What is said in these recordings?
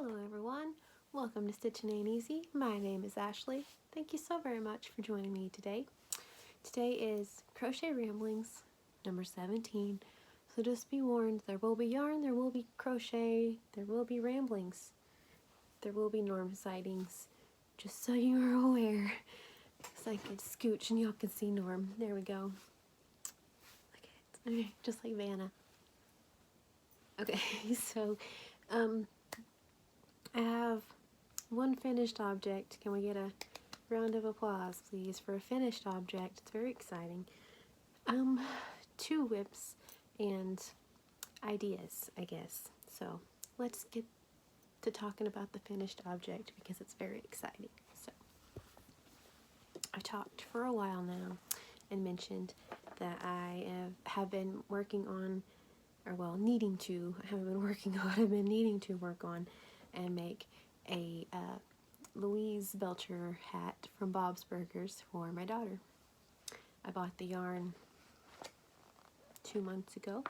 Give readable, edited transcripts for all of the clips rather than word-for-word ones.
Hello everyone, welcome to Stitchin' Ain't Easy. My name is Ashley. Thank you so very much for joining me today. Today is Crochet Ramblings number 17. So just be warned, there will be yarn, there will be crochet, there will be ramblings, there will be Norm sightings, just so you are aware. So I can scooch and y'all can see Norm. There we go. Look at it. Okay, just like Vanna. Okay, so I have one finished object. Can we get a round of applause, please, for a finished object? It's very exciting. 2 whips and ideas, I guess. So let's get to talking about the finished object because it's very exciting. So I've talked for a while now and mentioned that I have been working on, or well, needing to, I haven't been working on, I've been needing to work on and make a Louise Belcher hat from Bob's Burgers for my daughter. I bought the yarn 2 months ago.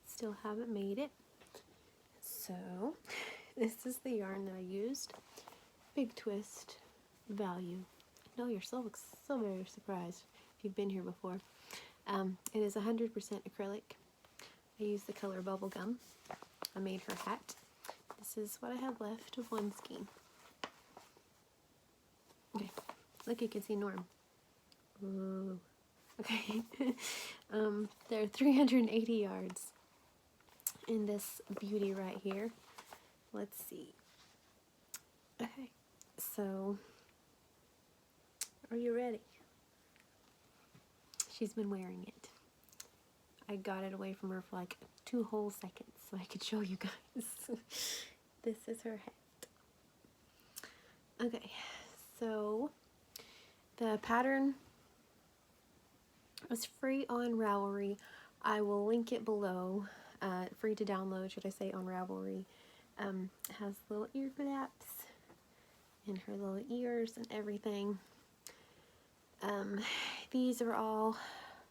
Still haven't made it. So this is the yarn that I used. Big Twist Value. I know you're so very surprised if you've been here before. It is 100% acrylic. I used the color Bubblegum. I made her hat. This is what I have left of one skein. Okay, look, you can see Norm. Ooh. Okay, there are 380 yards in this beauty right here. Let's see. Okay, so are you ready? She's been wearing it. I got it away from her for like 2 whole seconds so I could show you guys. This is her hat. Okay, so the pattern is free on Ravelry. I will link it below. Free to download, should I say, on Ravelry. It has little ear flaps and her little ears and everything. These are all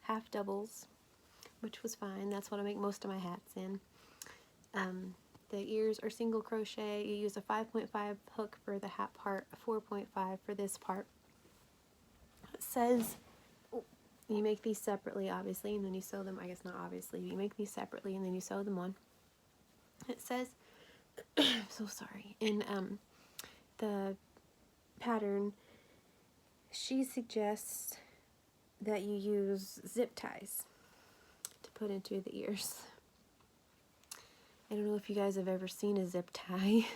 half doubles, which was fine. That's what I make most of my hats in. The ears are single crochet. You use a 5.5 hook for the hat part, a 4.5 for this part. It says you make these separately, obviously, and then you sew them. I guess not obviously. You make these separately and then you sew them on. It says, I'm so sorry, in the pattern, she suggests that you use zip ties to put into the ears. I don't know if you guys have ever seen a zip tie.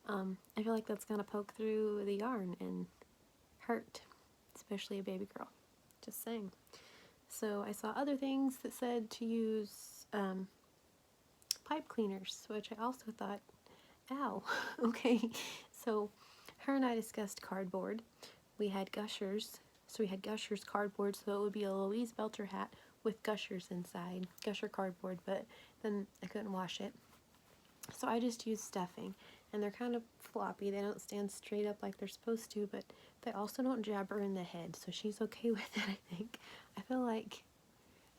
I feel like that's gonna poke through the yarn and hurt, especially a baby girl. Just saying. So I saw other things that said to use pipe cleaners, which I also thought, ow, okay. So her and I discussed cardboard. We had Gushers, so we had Gushers cardboard, so it would be a Louise Belcher hat with Gushers inside, Gusher cardboard, but then I couldn't wash it. So I just used stuffing, and they're kind of floppy. They don't stand straight up like they're supposed to, but they also don't jab her in the head, so she's okay with it, I think. I feel like,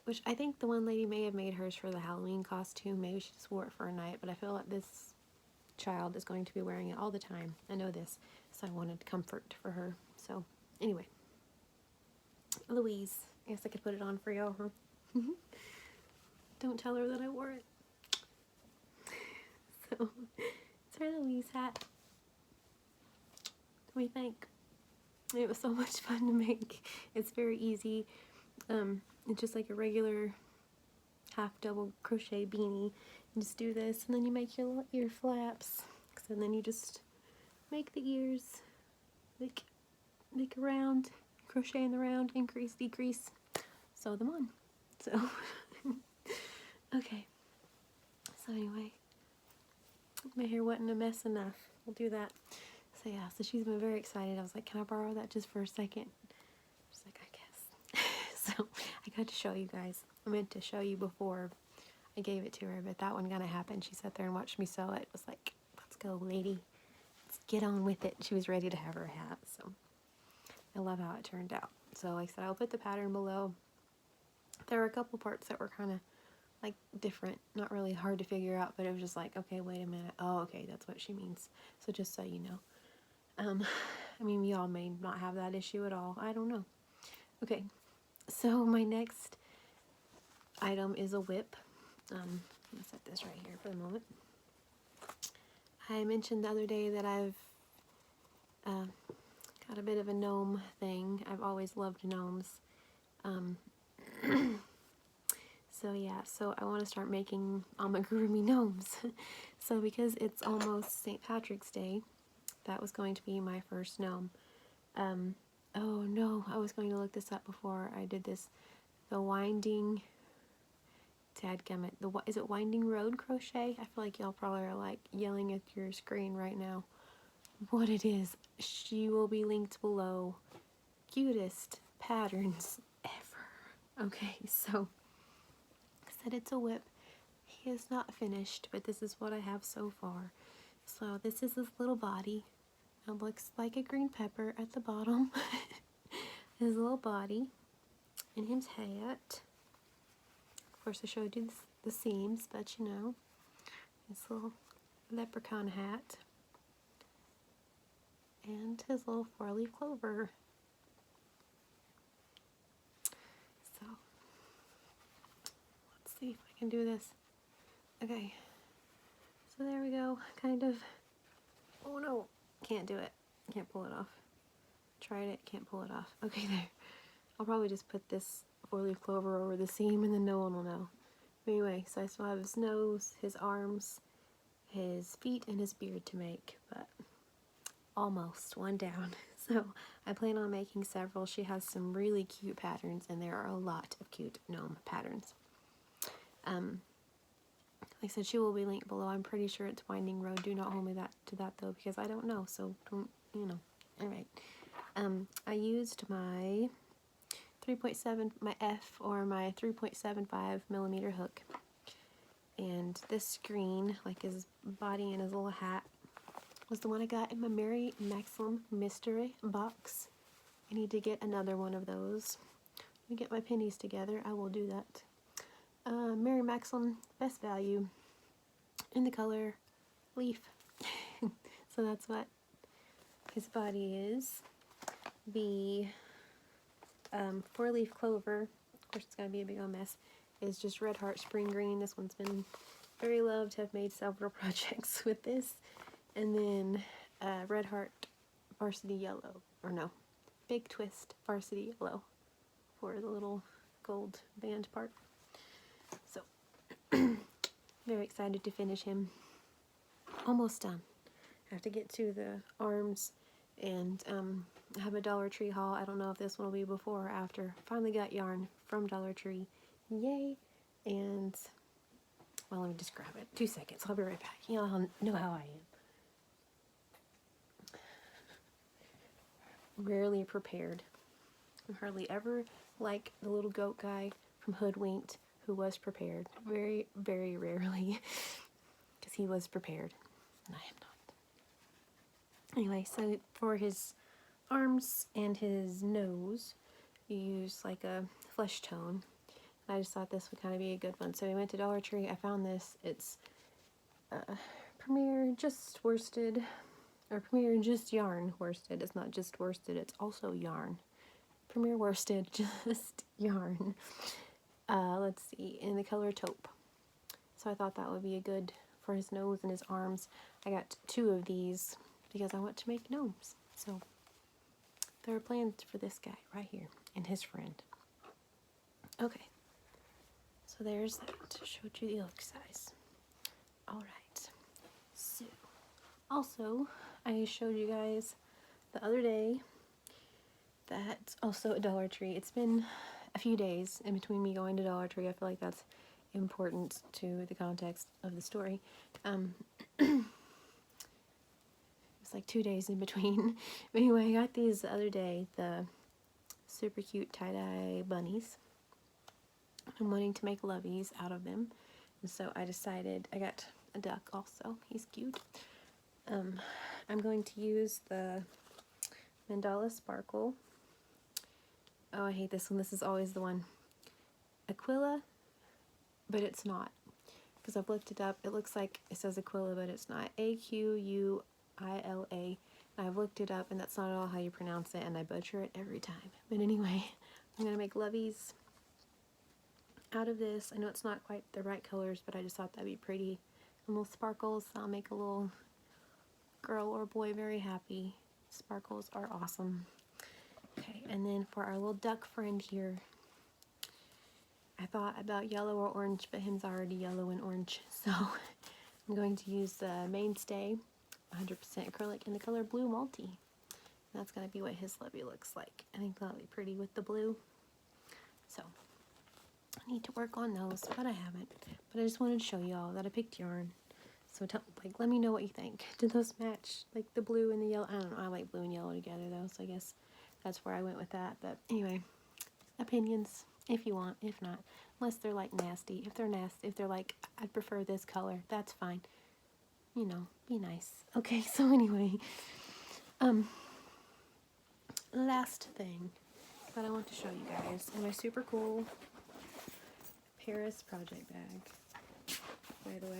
which I think the one lady may have made hers for the Halloween costume. Maybe she just wore it for a night, but I feel like this child is going to be wearing it all the time. I know this, so I wanted comfort for her. So anyway, Louise, I guess I could put it on for y'all, huh? Don't tell her that I wore it. So it's her Louise hat. What do you think? It was so much fun to make. It's very easy. It's just like a regular half double crochet beanie. You just do this, and then you make your little ear flaps. And then you just make the ears, make a round, crochet in the round, increase, decrease, sew them on. So, okay. So anyway, my hair wasn't a mess enough. We'll do that. So yeah, so she's been very excited. I was like, can I borrow that just for a second? She's like, I guess. So I got to show you guys. I meant to show you before I gave it to her, but that one gonna happen. She sat there and watched me sew it. It was like, let's go, lady. Let's get on with it. She was ready to have her hat, so I love how it turned out. So like I said, I'll put the pattern below. There were a couple parts that were kind of like different, not really hard to figure out, but it was just like, okay, wait a minute. Oh, okay, that's what she means. So just so you know. I mean, y'all may not have that issue at all. I don't know. Okay, so my next item is a whip. I'm gonna set this right here for the moment. I mentioned the other day that I've got a bit of a gnome thing. I've always loved gnomes. So yeah, so I want to start making amigurumi gnomes. So because it's almost St. Patrick's Day, that was going to be my first gnome. Oh no, I was going to look this up before I did this. The winding, dadgummit, is it winding road crochet? I feel like y'all probably are like yelling at your screen right now what it is. She will be linked below. Cutest patterns ever. Okay, so I said it's a whip. He is not finished, but this is what I have so far. So this is his little body. It looks like a green pepper at the bottom. His little body and his hat. Of course I showed you the seams, but you know, his little leprechaun hat. And his little 4-leaf clover. So, let's see if I can do this. Okay, so there we go, kind of. Oh no, can't do it. Can't pull it off. Tried it, can't pull it off. Okay, there. I'll probably just put this 4-leaf clover over the seam and then no one will know. Anyway, so I still have his nose, his arms, his feet, and his beard to make, but almost one down. So I plan on making several. She has some really cute patterns, and there are a lot of cute gnome patterns. Like I said, she will be linked below. I'm pretty sure it's Winding Road. Do not hold me to that though, because I don't know. So don't, you know. All right. I used my 3.7, my F or my 3.75 millimeter hook, and this screen, like his body and his little hat, was the one I got in my Mary Maxim mystery box. I need to get another one of those. Let me get my pennies together. I will do that. Mary Maxim, best value, in the color leaf. So that's what his body is. The 4-leaf clover, of course it's going to be a big old mess, is just Red Heart Spring Green. This one's been very loved. I've made several projects with this. And then Red Heart Varsity Yellow, or no, Big Twist Varsity Yellow for the little gold band part. So, very excited to finish him. Almost done. I have to get to the arms, and I have a Dollar Tree haul. I don't know if this one will be before or after. Finally got yarn from Dollar Tree. Yay! And, well, let me just grab it. 2 seconds. I'll be right back. You know how I am. Rarely prepared. I'm hardly ever like the little goat guy from Hoodwinked who was prepared. Very, very rarely. Because he was prepared. And I am not. Anyway, so for his arms and his nose, you use like a flesh tone. I just thought this would kind of be a good one. So we went to Dollar Tree. I found this. It's Premier Just Worsted, or Premier Just Yarn Worsted. It's not just worsted, it's also yarn. Premier Worsted Just Yarn. Let's see, in the color taupe. So I thought that would be a good for his nose and his arms. I got 2 of these because I want to make gnomes. So there are plans for this guy right here and his friend. Okay, so there's that. Showed you the look size. Alright, so also I showed you guys the other day that also at Dollar Tree. It's been a few days in between me going to Dollar Tree. I feel like that's important to the context of the story. It's like 2 days in between. But anyway, I got these the other day, the super cute tie-dye bunnies. I'm wanting to make loveys out of them. And so I decided, I got a duck also. He's cute. I'm going to use the Mandala Sparkle. Oh, I hate this one. This is always the one. Aquila but it's not. Because I've looked it up, it looks like it says Aquila, but it's not. Aquila. And I've looked it up, and that's not at all how you pronounce it, and I butcher it every time. But anyway, I'm going to make loveys out of this. I know it's not quite the right colors, but I just thought that'd be pretty. And little sparkles, I'll make a little girl or boy very happy. Sparkles are awesome. Okay, and then for our little duck friend here, I thought about yellow or orange, but him's already yellow and orange, so I'm going to use the Mainstay 100% acrylic in the color Blue Multi. That's going to be what his lovey looks like. I think that'll be pretty with the blue. So, I need to work on those, but I haven't. But I just wanted to show y'all that I picked yarn. So, let me know what you think. Did those match, like the blue and the yellow? I don't know, I like blue and yellow together though, so I guess that's where I went with that. But anyway, opinions if you want, if not. Unless they're like nasty. If they're nasty, if they're like, I'd prefer this color, that's fine. You know, be nice. Okay, so anyway, last thing that I want to show you guys in my super cool Paris project bag, by the way,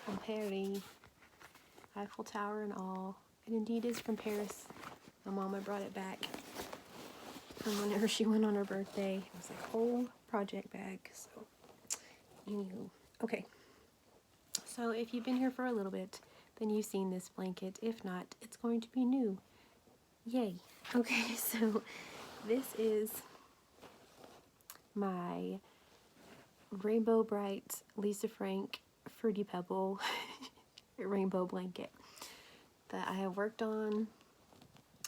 from Paris, Eiffel Tower and all. It indeed is from Paris. My mama brought it back from whenever she went on her birthday. It was like a whole project bag, so anywho. Okay, so if you've been here for a little bit, then you've seen this blanket. If not, it's going to be new. Yay. Okay, so this is my Rainbow Bright Lisa Frank Fruity Pebble rainbow blanket that I have worked on,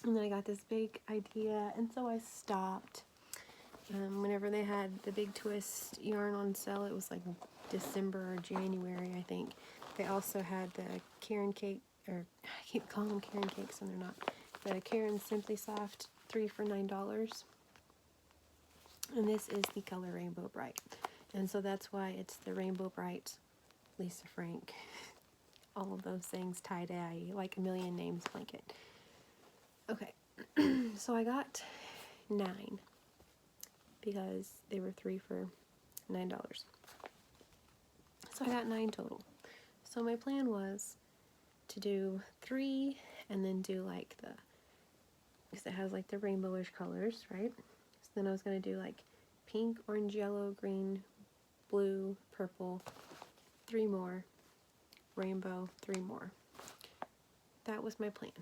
and then I got this big idea, and so I stopped. Whenever they had the big twist yarn on sale, it was like December or January, I think. They also had the Karen Cake, or I keep calling them Karen Cakes and they're not, the Karen Simply Soft 3 for $9. And this is the color Rainbow Bright. And so that's why it's the Rainbow Bright Lisa Frank. All of those things, tie-dye, like a million names blanket. Okay, so I got 9 because they were 3 for $9. So I got 9 total. So my plan was to do 3 and then do like the, because it has like the rainbowish colors, right? So then I was going to do like pink, orange, yellow, green, blue, purple, 3 more, rainbow, 3 more. That was my plan.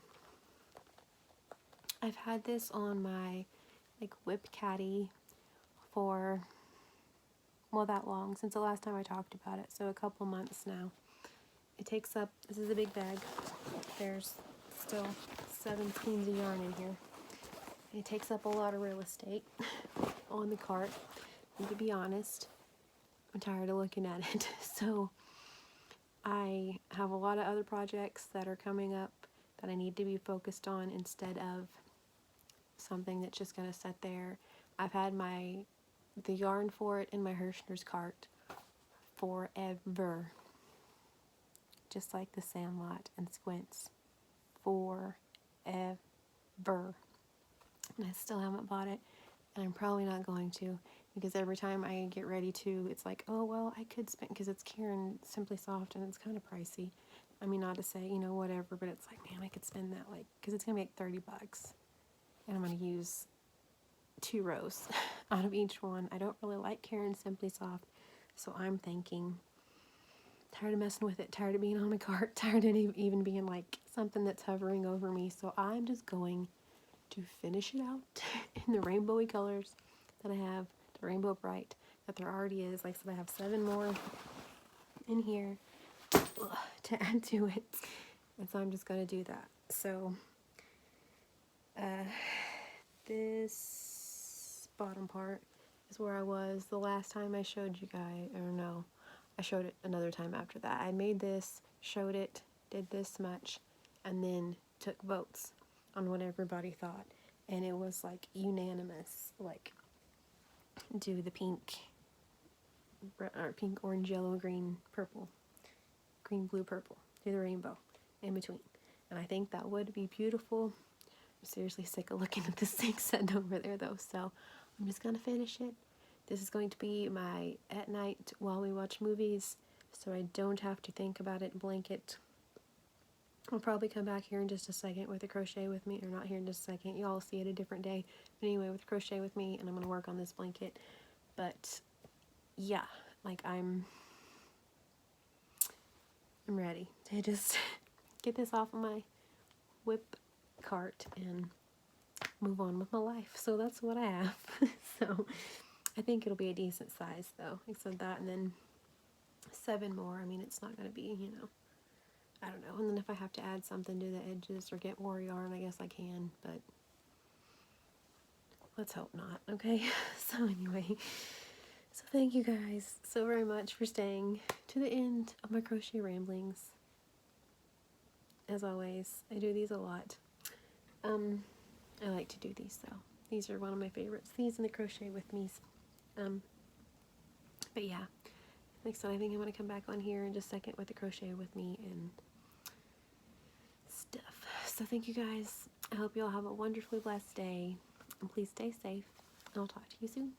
I've had this on my like whip caddy for, well, that long, since the last time I talked about it, so a couple months now. It takes up, this is a big bag, there's still 7 skeins of yarn in here. It takes up a lot of real estate on the cart, and to be honest, I'm tired of looking at it. So I have a lot of other projects that are coming up that I need to be focused on instead of something that's just going to sit there. I've had the yarn for it in my Hirschner's cart forever. Just like the Sandlot and Squints. Forever. And I still haven't bought it, and I'm probably not going to, because every time I get ready to, it's like, oh, well, I could spend, because it's Karen Simply Soft, and it's kind of pricey. I mean, not to say, you know, whatever, but it's like, man, I could spend that, like, because it's going to be like $30, and I'm going to use 2 rows out of each one. I don't really like Karen Simply Soft, so I'm thinking, tired of messing with it, tired of being on a cart, tired of even being like something that's hovering over me, so I'm just going to finish it out in the rainbowy colors that I have, the Rainbow Bright that there already is. Like I said, I have 7 more in here to add to it, and so I'm just going to do that. So this bottom part is where I was the last time I showed you guys, or no, I showed it another time after that. I made this, showed it, did this much, and then took votes on what everybody thought. And it was like unanimous, like do the pink, orange, yellow, green, purple, green, blue, purple, do the rainbow in between. And I think that would be beautiful. I'm seriously sick of looking at this thing sitting over there though, so I'm just gonna finish it, This is going to be my at night while we watch movies, so I don't have to think about it and blanket. I'll probably come back here in just a second with a crochet with me, or not here in just a second. Y'all see it a different day. But anyway, with crochet with me, and I'm going to work on this blanket. But yeah, like I'm ready to just get this off of my whip cart and move on with my life. So that's what I have. So I think it'll be a decent size though. I said that, and then 7 more. I mean, it's not going to be, you know, I don't know. And then if I have to add something to the edges or get more yarn, I guess I can, but let's hope not, okay? So anyway, so thank you guys so very much for staying to the end of my crochet ramblings. As always, I do these a lot. I like to do these though. These are one of my favorites. These and the crochet with me's. But yeah, like I said, I think I'm going to come back on here in just a second with the crochet with me and stuff. So thank you guys. I hope you all have a wonderfully blessed day. And please stay safe. And I'll talk to you soon.